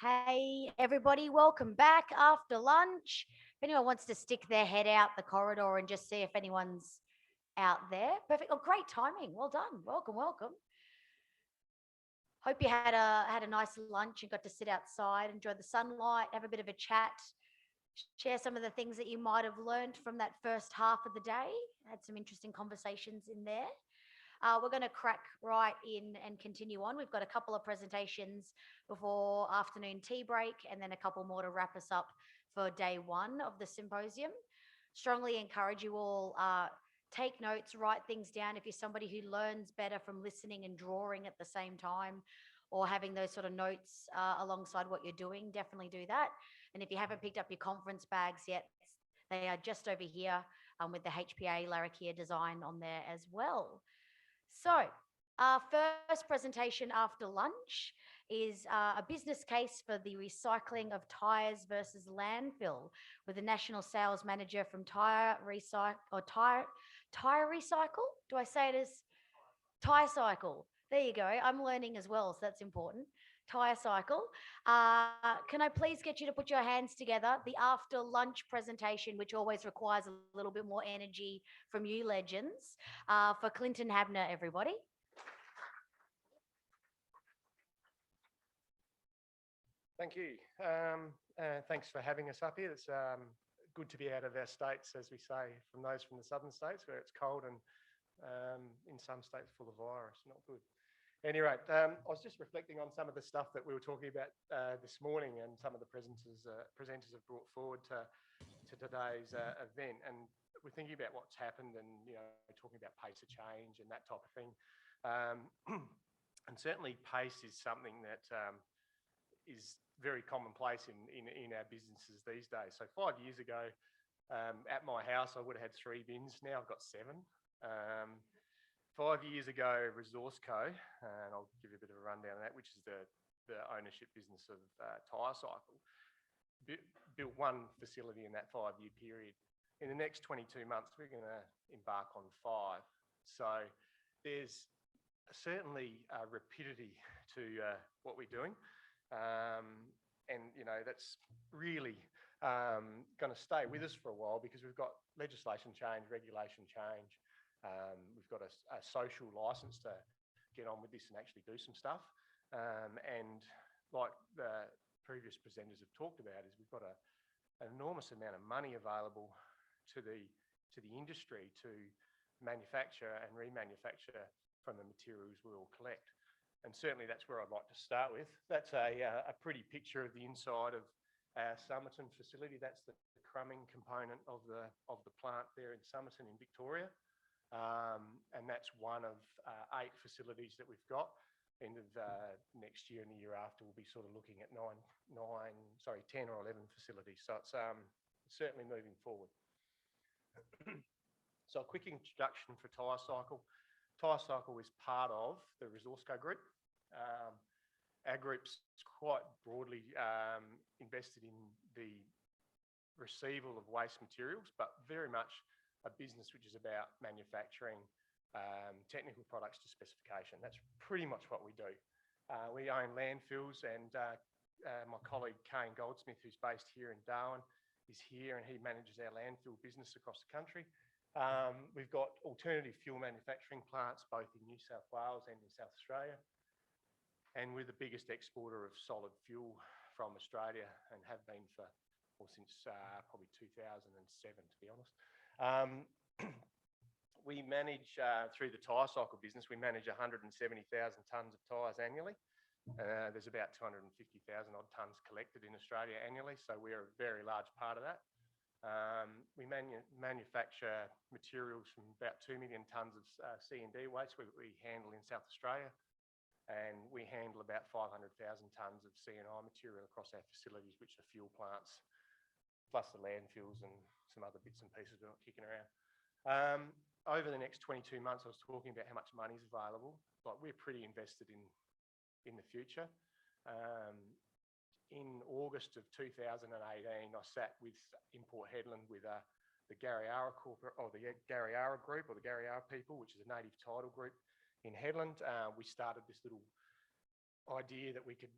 Hey, everybody, welcome back after lunch. If anyone wants to stick their head out the corridor and just see if anyone's out there, perfect. Oh, great timing. Well done. Welcome, welcome. Hope you had a nice lunch and got to sit outside, enjoy the sunlight, have a bit of a chat, share some of the things that you might have learned from that first half of the day. Had some interesting conversations in there. We're going to crack right in and continue on. We've got a couple of presentations before afternoon tea break and then a couple more to wrap us up for day one of the symposium. Strongly encourage you all take notes, write things down. If you're somebody who learns better from listening and drawing at the same time or having those sort of notes alongside what you're doing, definitely do that. And if you haven't picked up your conference bags yet, they are just over here with the HPA Larrakia design on there as well. So, our first presentation after lunch is a business case for the recycling of tyres versus landfill with the national sales manager from Tyrecycle. Do I say it as Tyrecycle? There you go. I'm learning as well, so that's important. Tyrecycle. Can I please get you to put your hands together? The after lunch presentation, which always requires a little bit more energy from you legends, for Clinton Habner, everybody. Thank you. Thanks for having us up here. It's good to be out of our states, as we say, from those from the southern states where it's cold and in some states full of virus. Not good. Anyway, I was just reflecting on some of the stuff that we were talking about this morning and some of the presenters have brought forward to today's event. And we're thinking about what's happened and, talking about pace of change and that type of thing. And certainly pace is something that is very commonplace in our businesses these days. So 5 years ago, at my house, I would have had 3 bins. Now I've got 7. 5 years ago, Resource Co, and I'll give you a bit of a rundown of that, which is the ownership business of Tyrecycle, built 1 facility in that 5-year period. In the next 22 months, we're going to embark on 5. So there's certainly a rapidity to what we're doing. And, that's really going to stay with us for a while because we've got legislation change, regulation change. We've got a social license to get on with this and actually do some stuff. And like the previous presenters have talked about, is we've got an enormous amount of money available to the industry to manufacture and remanufacture from the materials we all collect. And certainly that's where I'd like to start with. That's a pretty picture of the inside of our Somerton facility. That's the crumbing component of the plant there in Somerton in Victoria. And that's one of 8 facilities that we've got. End of next year and the year after, we'll be sort of looking at 10 or 11 facilities. So it's certainly moving forward. So a quick introduction for Tyrecycle. Tyrecycle is part of the Resource Co group. Our group's quite broadly invested in the receival of waste materials, but very much a business which is about manufacturing technical products to specification. That's pretty much what we do. We own landfills, and my colleague Kane Goldsmith, who's based here in Darwin, is here, and he manages our landfill business across the country. We've got alternative fuel manufacturing plants both in New South Wales and in South Australia. And we're the biggest exporter of solid fuel from Australia and have been since probably 2007, to be honest. We manage, through the Tyrecycle business, we manage 170,000 tonnes of tyres annually. There's about 250,000 odd tonnes collected in Australia annually, so we're a very large part of that. We manufacture materials from about 2 million tonnes of C&D waste we handle in South Australia, and we handle about 500,000 tonnes of C&I material across our facilities, which are fuel plants, plus the landfills and some other bits and pieces we're not kicking around. Over the next 22 months, I was talking about how much money is available. Like, we're pretty invested in the future. In August of 2018, I sat with Import Headland with the Garryara Group, or the Garryara people, which is a native title group in Headland. We started this little idea that we could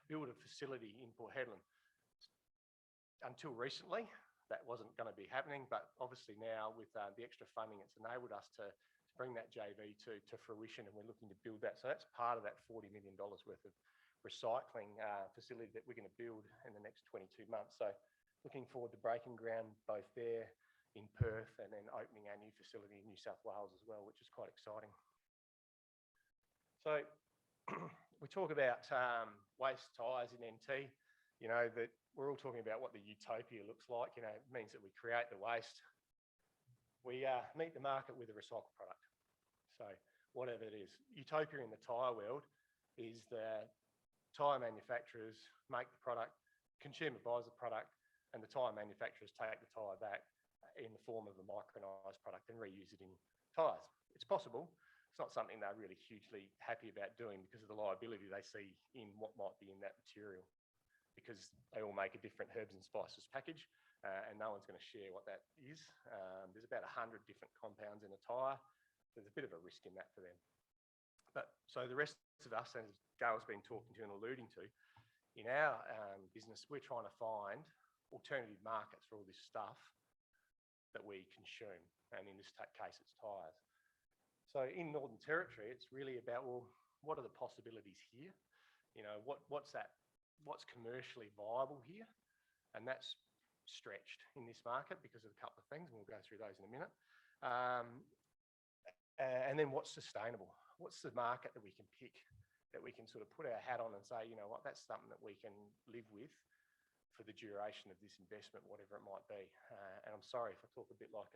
build a facility in Port Hedland. Until recently, that wasn't going to be happening, but obviously now with the extra funding, it's enabled us to bring that JV to fruition, and we're looking to build that. So that's part of that $40 million worth of recycling facility that we're going to build in the next 22 months. So looking forward to breaking ground both there in Perth and then opening our new facility in New South Wales as well, which is quite exciting. So we talk about waste tyres in NT, you know, that we're all talking about what the utopia looks like. You know, it means that we create the waste. We meet the market with a recycled product. So whatever it is, utopia in the tyre world is that tyre manufacturers make the product, consumer buys the product, and the tyre manufacturers take the tyre back in the form of a micronised product and reuse it in tyres. It's possible. It's not something they're really hugely happy about doing because of the liability they see in what might be in that material, because they all make a different herbs and spices package, and no one's going to share what that is. There's about 100 different compounds in a tyre. There's a bit of a risk in that for them. But so the rest of us, as Gail's been talking to and alluding to, in our business, we're trying to find alternative markets for all this stuff that we consume, and in this case, it's tyres. So in Northern Territory, it's really about, well, what are the possibilities here? You know, what's commercially viable here? And that's stretched in this market because of a couple of things, and we'll go through those in a minute. And then what's sustainable? What's the market that we can pick, that we can sort of put our hat on and say, you know what, that's something that we can live with for the duration of this investment, whatever it might be. And I'm sorry if I talk a bit like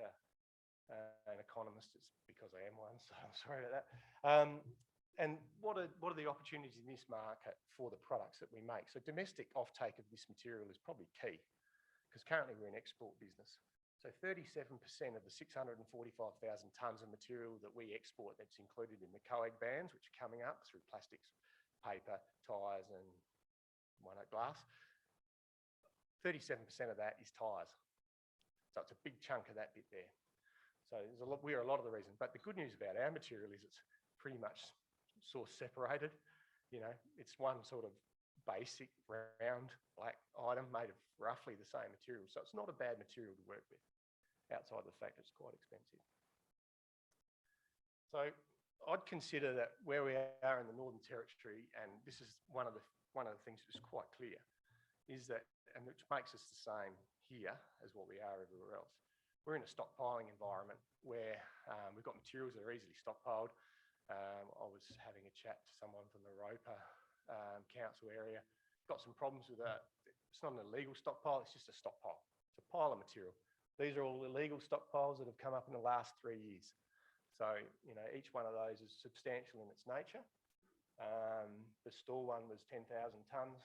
an economist, it's because I am one, so I'm sorry about that. And what are the opportunities in this market for the products that we make? So domestic offtake of this material is probably key, because currently we're an export business. So 37% of the 645,000 tonnes of material that we export that's included in the COAG bans, which are coming up through plastics, paper, tyres and glass, 37% of that is tyres. So it's a big chunk of that bit there. So we're a lot of the reason. But the good news about our material is it's pretty much source separated. You know, it's one sort of basic round black item made of roughly the same material. So it's not a bad material to work with, outside of the fact it's quite expensive. So I'd consider that where we are in the Northern Territory, and this is one of the things that's quite clear, is that, and which makes us the same here as what we are everywhere else. We're in a stockpiling environment where we've got materials that are easily stockpiled. I was having a chat to someone from the Roper council area. Got some problems with that. It's not an illegal stockpile, it's just a stockpile. It's a pile of material. These are all illegal stockpiles that have come up in the last 3 years. So, you know, each one of those is substantial in its nature. The store one was 10,000 tonnes.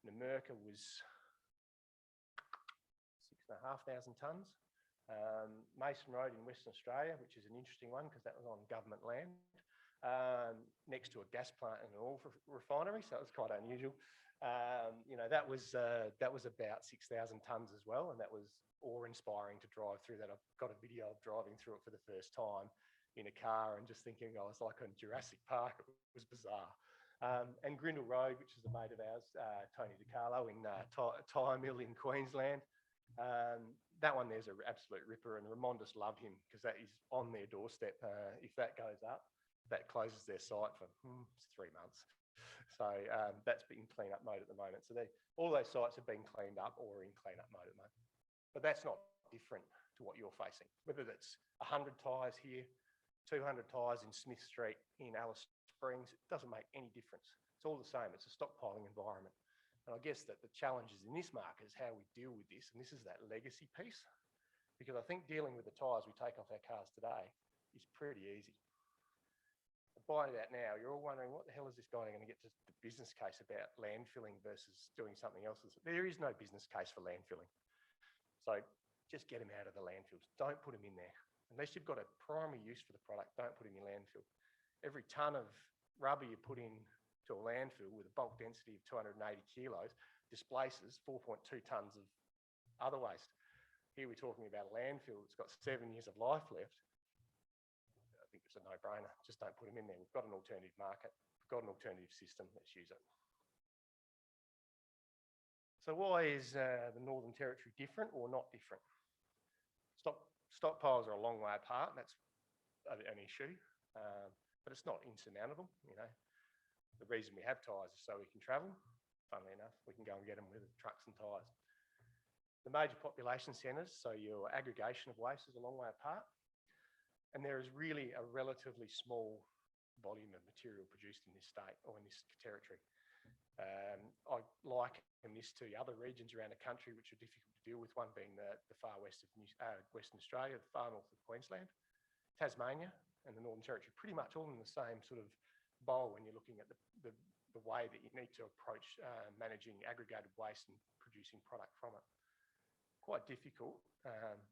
Namurka was 6,500 tonnes. Mason Road in Western Australia, which is an interesting one because that was on government land, next to a gas plant and an oil refinery, so it was quite unusual. You know, that was about 6,000 tonnes as well, and that was awe-inspiring to drive through that. I've got a video of driving through it for the first time in a car and just thinking I was like in Jurassic Park. It was bizarre. And Grindle Road, which is a mate of ours, Tony DiCarlo in Tyre Mill in Queensland. That one there's an absolute ripper, and Remondis love him because that is on their doorstep. If that goes up, that closes their site for 3 months. So that's in clean-up mode at the moment. So all those sites have been cleaned up or are in clean-up mode at the moment. But that's not different to what you're facing. Whether that's 100 tyres here, 200 tyres in Smith Street in Alice Springs, it doesn't make any difference. It's all the same. It's a stockpiling environment. And I guess that the challenges in this market is how we deal with this. And this is that legacy piece. Because I think dealing with the tyres we take off our cars today is pretty easy. Buying that now, you're all wondering, what the hell is this guy going to get to the business case about landfilling versus doing something else? There is no business case for landfilling. So just get them out of the landfills. Don't put them in there. Unless you've got a primary use for the product, don't put them in your landfill. Every tonne of rubber you put in to a landfill with a bulk density of 280 kilos displaces 4.2 tonnes of other waste. Here we're talking about a landfill that's got 7 years of life left. I think it's a no-brainer. Just don't put them in there. We've got an alternative market for got an alternative system, let's use it. So why is the Northern Territory different or not different? Stockpiles are a long way apart, and that's an issue, but it's not insurmountable. You know, the reason we have tyres is so we can travel. Funnily enough, we can go and get them with trucks and tyres. The major population centres, so your aggregation of waste, is a long way apart, and there is really a relatively small volume of material produced in this state or in this territory. I liken this to other regions around the country which are difficult to deal with, one being the far west of Western Australia, the far north of Queensland, Tasmania and the Northern Territory, pretty much all in the same sort of bowl when you're looking at the way that you need to approach managing aggregated waste and producing product from it. Quite difficult,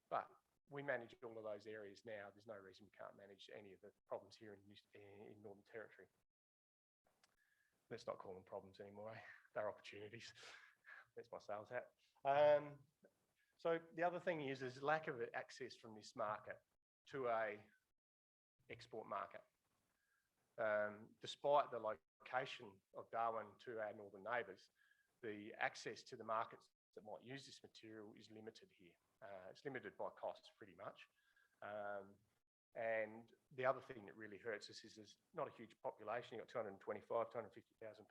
but we manage all of those areas now. There's no reason we can't manage any of the problems here in Northern Territory. Let's not call them problems anymore. They're opportunities. That's my sales hat. So the other thing is there's lack of access from this market to a export market. Despite the location of Darwin to our northern neighbours, the access to the markets that might use this material is limited here. It's limited by costs pretty much. And the other thing that really hurts us is there's not a huge population. You've got 250,000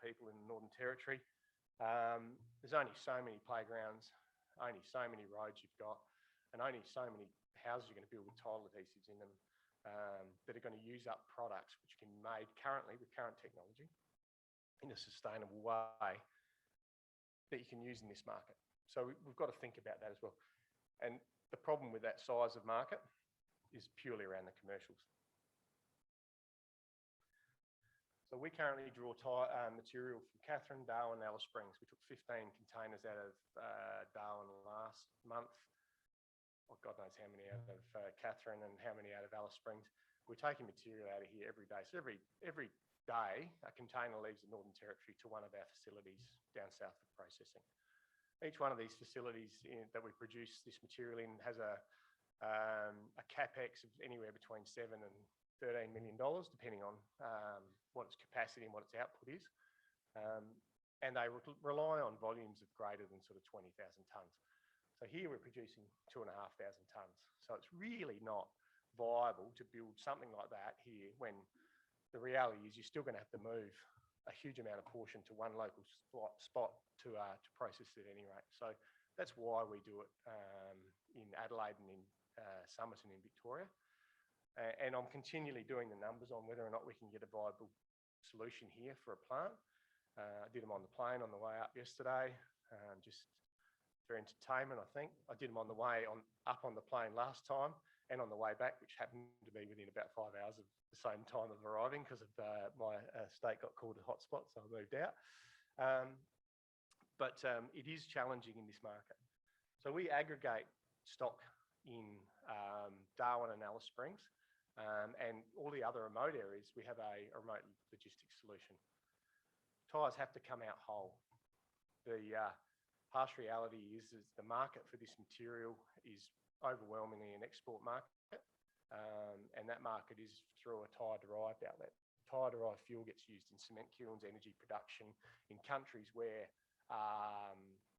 people in the Northern Territory. There's only so many playgrounds, only so many roads you've got, and only so many houses you're going to build with tile adhesives in them that are going to use up products which can be made currently with current technology in a sustainable way that you can use in this market. So we've got to think about that as well. And the problem with that size of market is purely around the commercials. So we currently draw material from Katherine, Darwin, Alice Springs. We took 15 containers out of Darwin last month. Oh, God knows how many out of Katherine and how many out of Alice Springs. We're taking material out of here every day. So every day, a container leaves the Northern Territory to one of our facilities down south for processing. Each one of these facilities that we produce this material in has a capex of anywhere between $7 and $13 million, depending on what its capacity and what its output is. And they rely on volumes of greater than sort of 20,000 tonnes. So here we're producing 2,500 tonnes. So it's really not viable to build something like that here when the reality is you're still going to have to move a huge amount of portion to one local spot to process it at any rate. So that's why we do it in Adelaide and in Somerton in Victoria. And I'm continually doing the numbers on whether or not we can get a viable solution here for a plant. I did them on the plane on the way up yesterday, just for entertainment, I think. I did them on the way up on the plane last time and on the way back, which happened to be within about 5 hours of the same time of arriving because of my state got called a hotspot, so I moved out. But it is challenging in this market. So we aggregate stock in Darwin and Alice Springs, and all the other remote areas, we have a remote logistics solution. Tyres have to come out whole. The harsh reality is the market for this material is overwhelmingly an export market, and that market is through a tyre-derived outlet. Tyre-derived fuel gets used in cement kilns, energy production, in countries where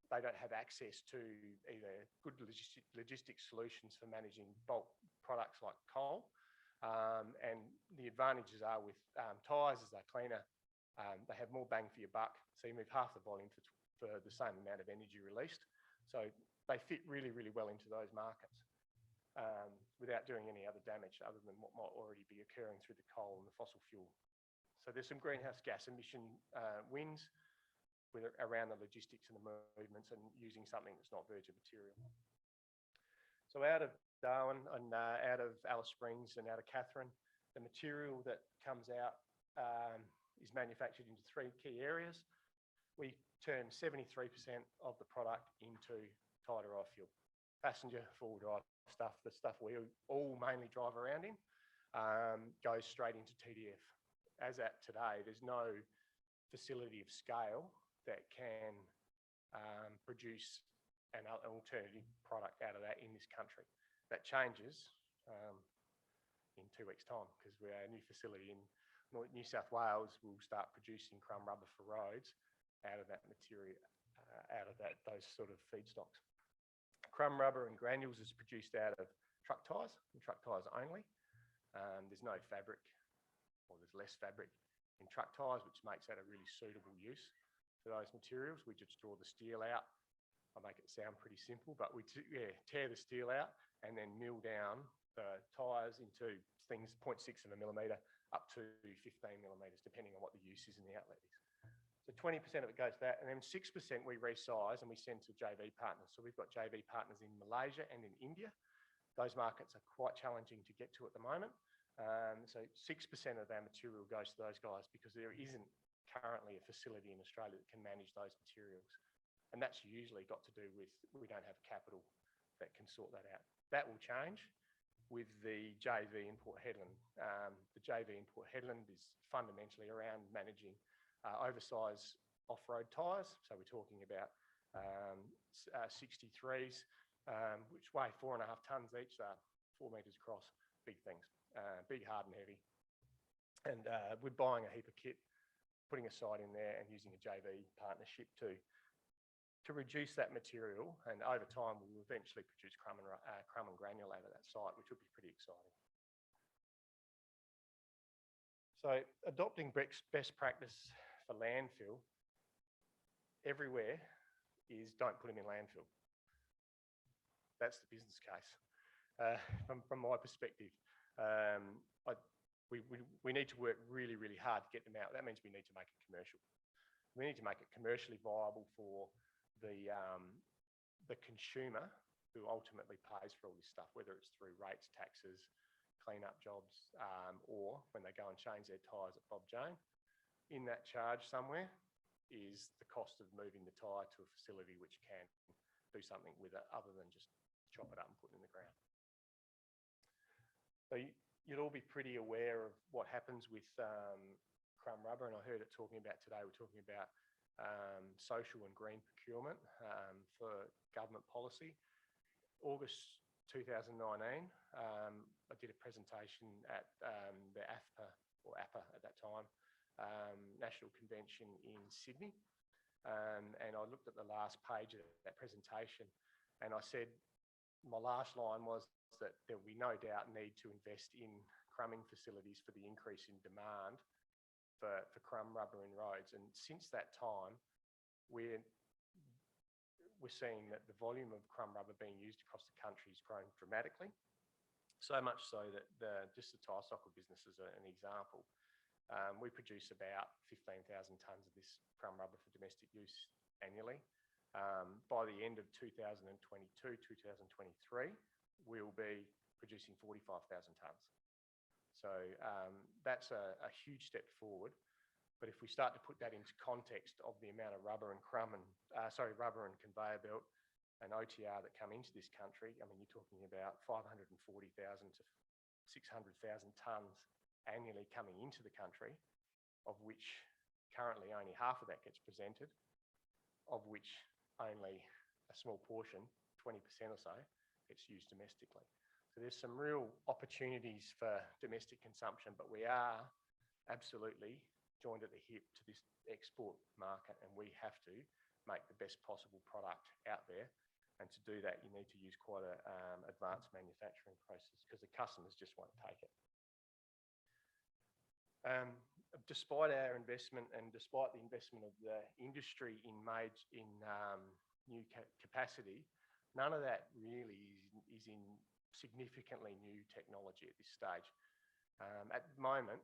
they don't have access to either good logistics solutions for managing bulk products like coal. And the advantages are with tyres is they're cleaner, they have more bang for your buck, so you move half the volume for the same amount of energy released. So they fit really, really well into those markets without doing any other damage other than what might already be occurring through the coal and the fossil fuel. So there's some greenhouse gas emission wins around the logistics and the movements and using something that's not virgin material. So out of Darwin and out of Alice Springs and out of Katherine, the material that comes out is manufactured into 3 key areas. We turn 73% of the product into tyre-derived fuel. Passenger, four-wheel drive stuff, the stuff we all mainly drive around in, goes straight into TDF. As at today, there's no facility of scale that can produce an alternative product out of that in this country. That changes in 2 weeks' time because our new facility in New South Wales will start producing crumb rubber for roads out of that material, those sort of feedstocks. Crumb rubber and granules is produced out of truck tyres and truck tyres only. There's no fabric, or there's less fabric in truck tyres, which makes that a really suitable use for those materials. We just draw the steel out. I make it sound pretty simple, but we tear the steel out and then mill down the tyres into things 0.6 of a millimetre up to 15 millimetres, depending on what the use is in the outlet is. So 20% of it goes to that, and then 6% we resize and we send to JV partners. So we've got JV partners in Malaysia and in India. Those markets are quite challenging to get to at the moment. So 6% of our material goes to those guys because there isn't currently a facility in Australia that can manage those materials. And that's usually got to do with we don't have capital that can sort that out. That will change with the JV import headland. The JV import headland is fundamentally around managing oversized off-road tyres. So we're talking about 63s, which weigh 4.5 tonnes each, 4 metres across, big things, big, hard and heavy. And we're buying a heap of kit, putting a site in there and using a JV partnership to reduce that material, and over time we will eventually produce crumb and granule out of that site, which will be pretty exciting. So adopting best practice for landfill everywhere is don't put them in landfill. That's the business case from my perspective. We need to work really, really hard to get them out. That means we need to make it commercial. We need to make it commercially viable for the consumer who ultimately pays for all this stuff, whether it's through rates, taxes, clean-up jobs, or when they go and change their tyres at Bob Jane. In that charge somewhere is the cost of moving the tyre to a facility which can do something with it other than just chop it up and put it in the ground. So you'd all be pretty aware of what happens with crumb rubber, and I heard it talking about today. We're talking about social and green procurement for government policy. August 2019, I did a presentation at the AFPA, or APA at that time, National Convention in Sydney. And I looked at the last page of that presentation and I said, my last line was that there will be no doubt need to invest in crumbing facilities for the increase in demand for crumb rubber in roads. And since that time, we're seeing that the volume of crumb rubber being used across the country has grown dramatically. So much so that just the Tyrecycle business is an example. We produce about 15,000 tonnes of this crumb rubber for domestic use annually. By the end of 2022, 2023, we'll be producing 45,000 tonnes. So that's a huge step forward. But if we start to put that into context of the amount of rubber and rubber and conveyor belt and OTR that come into this country, I mean, you're talking about 540,000 to 600,000 tonnes annually coming into the country, of which currently only half of that gets presented, of which only a small portion, 20% or so, gets used domestically. So there's some real opportunities for domestic consumption, but we are absolutely joined at the hip to this export market, and we have to make the best possible product out there. And to do that, you need to use quite an advanced manufacturing process because the customers just won't take it. Despite our investment and despite the investment of the industry in new capacity, none of that really is in significantly new technology at this stage. At the moment,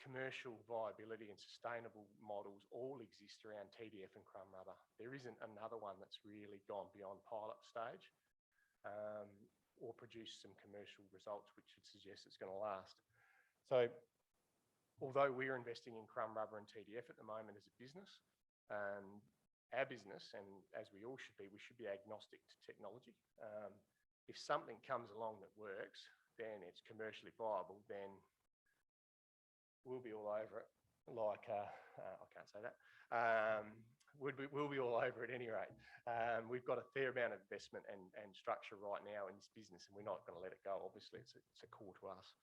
commercial viability and sustainable models all exist around TDF and crumb rubber. There isn't another one that's really gone beyond pilot stage or produced some commercial results which would suggest it's going to last. So although we're investing in crumb rubber and TDF at the moment as a business, our business, and as we all should be agnostic to technology. If something comes along that works, then it's commercially viable, then we'll be all over it. Like, I can't say that. We'll be all over it at any rate. We've got a fair amount of investment and structure right now in this business, and we're not going to let it go. Obviously, it's a core to us.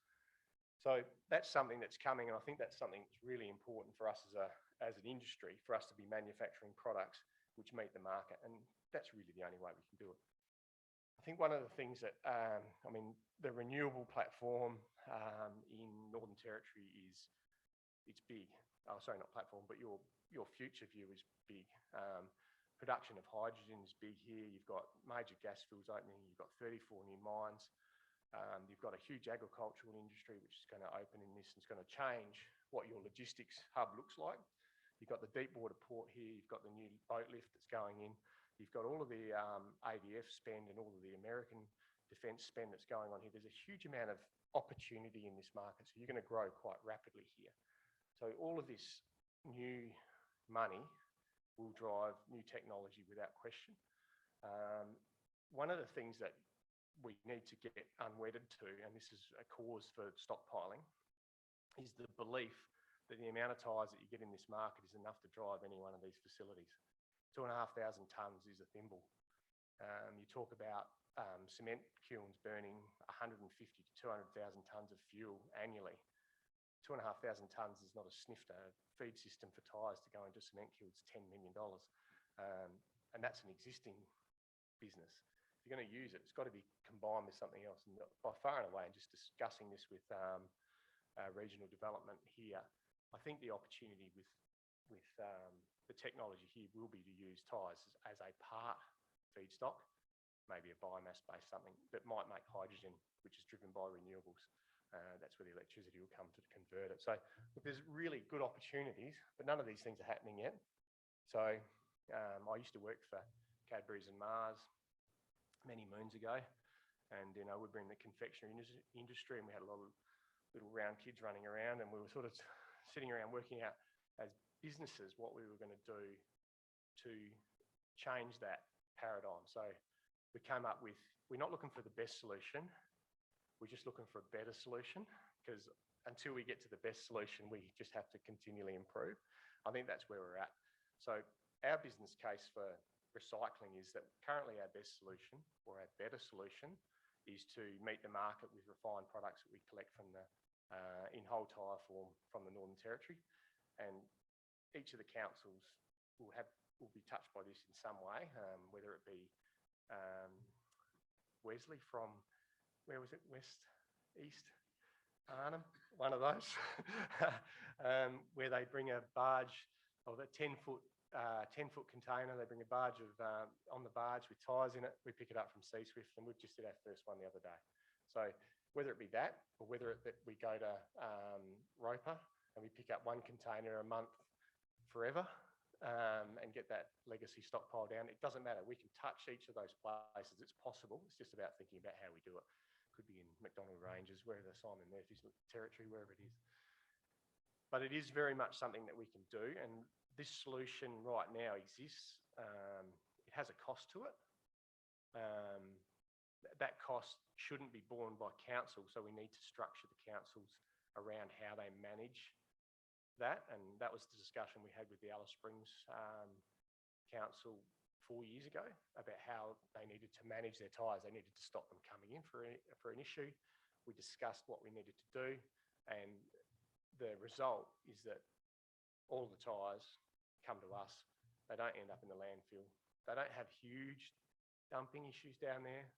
So that's something that's coming, and I think that's something that's really important for us as an industry, for us to be manufacturing products which meet the market, and that's really the only way we can do it. I think one of the things that, the renewable platform in Northern Territory it's big. Oh, sorry, not platform, but your future view is big. Production of hydrogen is big here. You've got major gas fields opening. You've got 34 new mines. You've got a huge agricultural industry which is going to open in this and it's going to change what your logistics hub looks like. You've got the deep water port here. You've got the new boat lift that's going in. You've got all of the ADF spend and all of the American defence spend that's going on here. There's a huge amount of opportunity in this market, so you're going to grow quite rapidly here. So all of this new money will drive new technology without question. One of the things that we need to get unwedded to, and this is a cause for stockpiling, is the belief that the amount of tyres that you get in this market is enough to drive any one of these facilities. 2,500 tonnes is a thimble. You talk about cement kilns burning 150 to 200,000 tonnes of fuel annually. 2,500 tonnes is not a snifter. A feed system for tyres to go into cement kilns is $10 million. And that's an existing business. If you're going to use it, it's got to be combined with something else. And by far and away, and just discussing this with regional development here, I think the opportunity with the technology here will be to use tyres as a part feedstock, maybe a biomass-based something that might make hydrogen, which is driven by renewables. That's where the electricity will come to convert it. So look, there's really good opportunities, but none of these things are happening yet. So I used to work for Cadbury's and Mars many moons ago, and we'd been in the confectionery industry, and we had a lot of little round kids running around, and we were sort of sitting around working out as businesses what we were going to do to change that paradigm. So we came up with, we're not looking for the best solution, we're just looking for a better solution, because until we get to the best solution, we just have to continually improve. I think that's where we're at. So our business case for recycling is that currently our best solution, or our better solution, is to meet the market with refined products that we collect from the in whole tyre form from the Northern Territory. And each of the councils will be touched by this in some way, whether it be Wesley from, where was it, west, east, Arnhem, one of those, where they bring a barge of a 10-foot container. They bring a barge of on the barge with tyres in it. We pick it up from Seaswift, and we've just did our first one the other day. So whether it be that, or whether we go to Roper and we pick up one container a month forever, and get that legacy stockpile down, it doesn't matter. We can touch each of those places. It's possible. It's just about thinking about how we do it. Could be in McDonnell Ranges, wherever Simon Murphy's territory, wherever it is. But it is very much something that we can do, and this solution right now exists. It has a cost to it. That cost shouldn't be borne by council, so we need to structure the councils around how they manage that, and that was the discussion we had with the Alice Springs Council 4 years ago about how they needed to manage their tyres. They needed to stop them coming in for an issue. We discussed what we needed to do, and the result is that all the tyres come to us. They don't end up in the landfill. They don't have huge dumping issues down there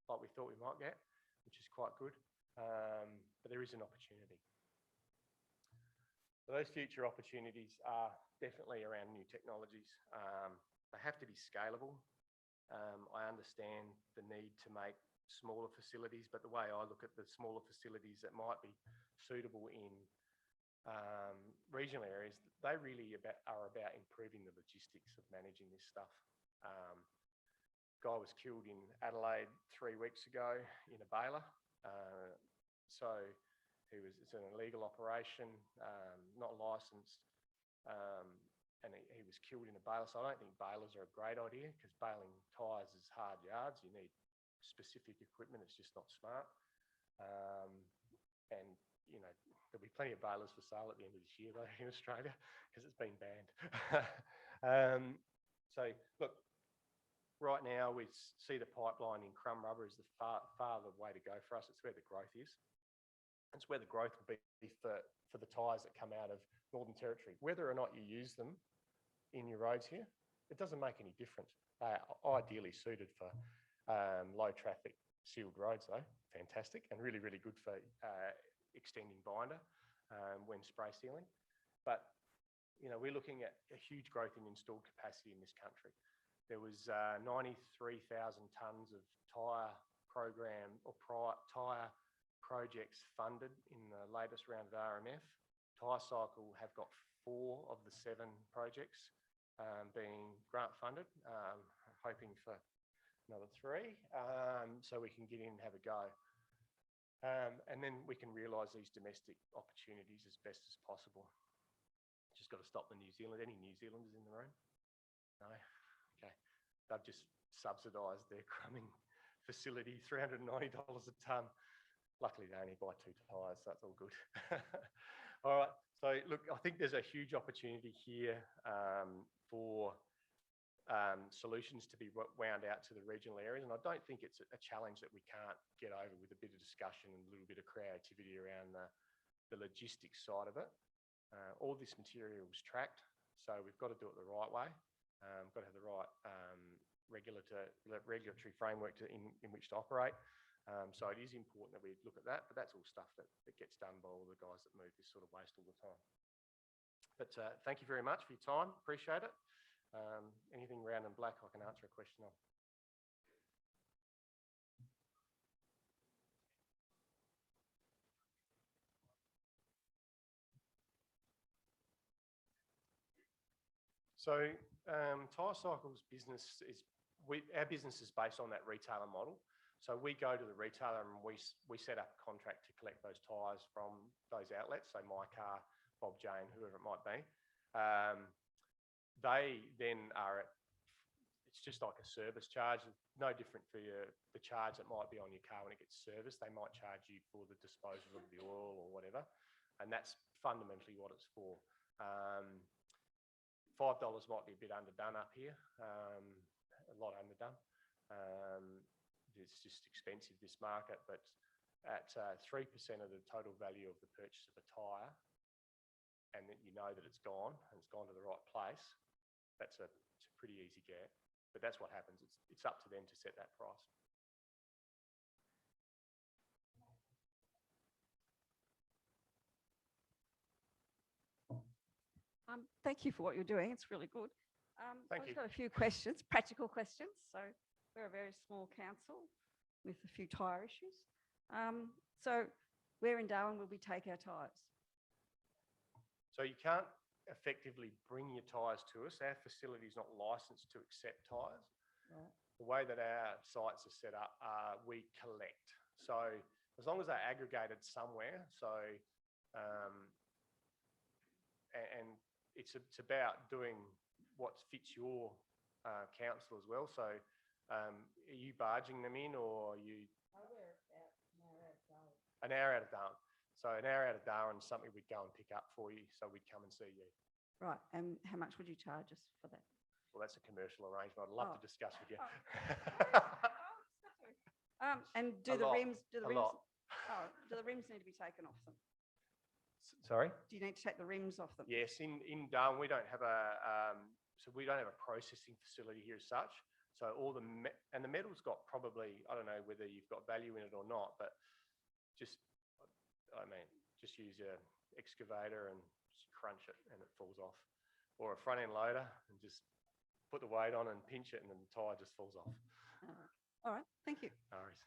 like we thought we might get, which is quite good, but there is an opportunity. So those future opportunities are definitely around new technologies. They have to be scalable. I understand the need to make smaller facilities, but the way I look at the smaller facilities that might be suitable in regional areas, they really are about improving the logistics of managing this stuff. Guy was killed in Adelaide 3 weeks ago in a baler. It's an illegal operation, not licensed, and he was killed in a baler. So I don't think balers are a great idea, because baling tyres is hard yards. You need specific equipment. It's just not smart. And there'll be plenty of balers for sale at the end of this year, though, in Australia, because it's been banned. So look, right now we see the pipeline in crumb rubber as the farther way to go for us. It's where the growth is. It's where the growth will be for the tyres that come out of Northern Territory. Whether or not you use them in your roads here, it doesn't make any difference. They are ideally suited for low traffic sealed roads though, fantastic, and really, really good for extending binder when spray sealing. But, you know, we're looking at a huge growth in installed capacity in this country. There was 93,000 tonnes of tyre program or tyre projects funded in the latest round of RMF. Tyrecycle have got 4 of the 7 projects being grant funded, hoping for another 3, so we can get in and have a go. And then we can realise these domestic opportunities as best as possible. Just got to stop the New Zealand. Any New Zealanders in the room? No? Okay. They've just subsidised their crumbing facility, $390 a tonne. Luckily, they only buy 2 tyres, so that's all good. All right. So, look, I think there's a huge opportunity here for solutions to be wound out to the regional areas. And I don't think it's a challenge that we can't get over with a bit of discussion and a little bit of creativity around the logistics side of it. All this material is tracked, so we've got to do it the right way. We've got to have the right regulatory framework in which to operate. So it is important that we look at that, but that's all stuff that gets done by all the guys that move this sort of waste all the time. But thank you very much for your time. Appreciate it. Anything round and black I can answer a question on. So Tyrecycle's business is, our business is based on that retailer model. So we go to the retailer and we set up a contract to collect those tyres from those outlets, so My Car, Bob Jane, whoever it might be. They then are at, it's just like a service charge, no different for the charge that might be on your car when it gets serviced. They might charge you for the disposal of the oil or whatever, and that's fundamentally what it's for. $5 might be a bit underdone up here, a lot underdone. It's just expensive, this market, but at 3% of the total value of the purchase of a tyre, and that you know that it's gone and it's gone to the right place, it's a pretty easy get. But that's what happens. It's up to them to set that price. Thank you for what you're doing. It's really good. Thank you. I've got a few questions, practical questions. So we're a very small council with a few tyre issues. So where in Darwin will we take our tyres? So you can't effectively bring your tyres to us. Our facility is not licensed to accept tyres. Right. The way that our sites are set up, we collect. So as long as they're aggregated somewhere, so and it's about doing what fits your council as well. So are you barging them in, or are you? We're about an hour out of Darwin. So an hour out of Darwin is something we'd go and pick up for you, so we'd come and see you. Right, and how much would you charge us for that? Well, that's a commercial arrangement. I'd love to discuss with you. And do the rims need to be taken off them? Sorry? Do you need to take the rims off them? Yes, in Darwin we don't have a processing facility here as such. So all the metal's got probably, I don't know whether you've got value in it or not, but just use your excavator and just crunch it and it falls off, or a front end loader and just put the weight on and pinch it and then the tyre just falls off. All right, thank you. No worries.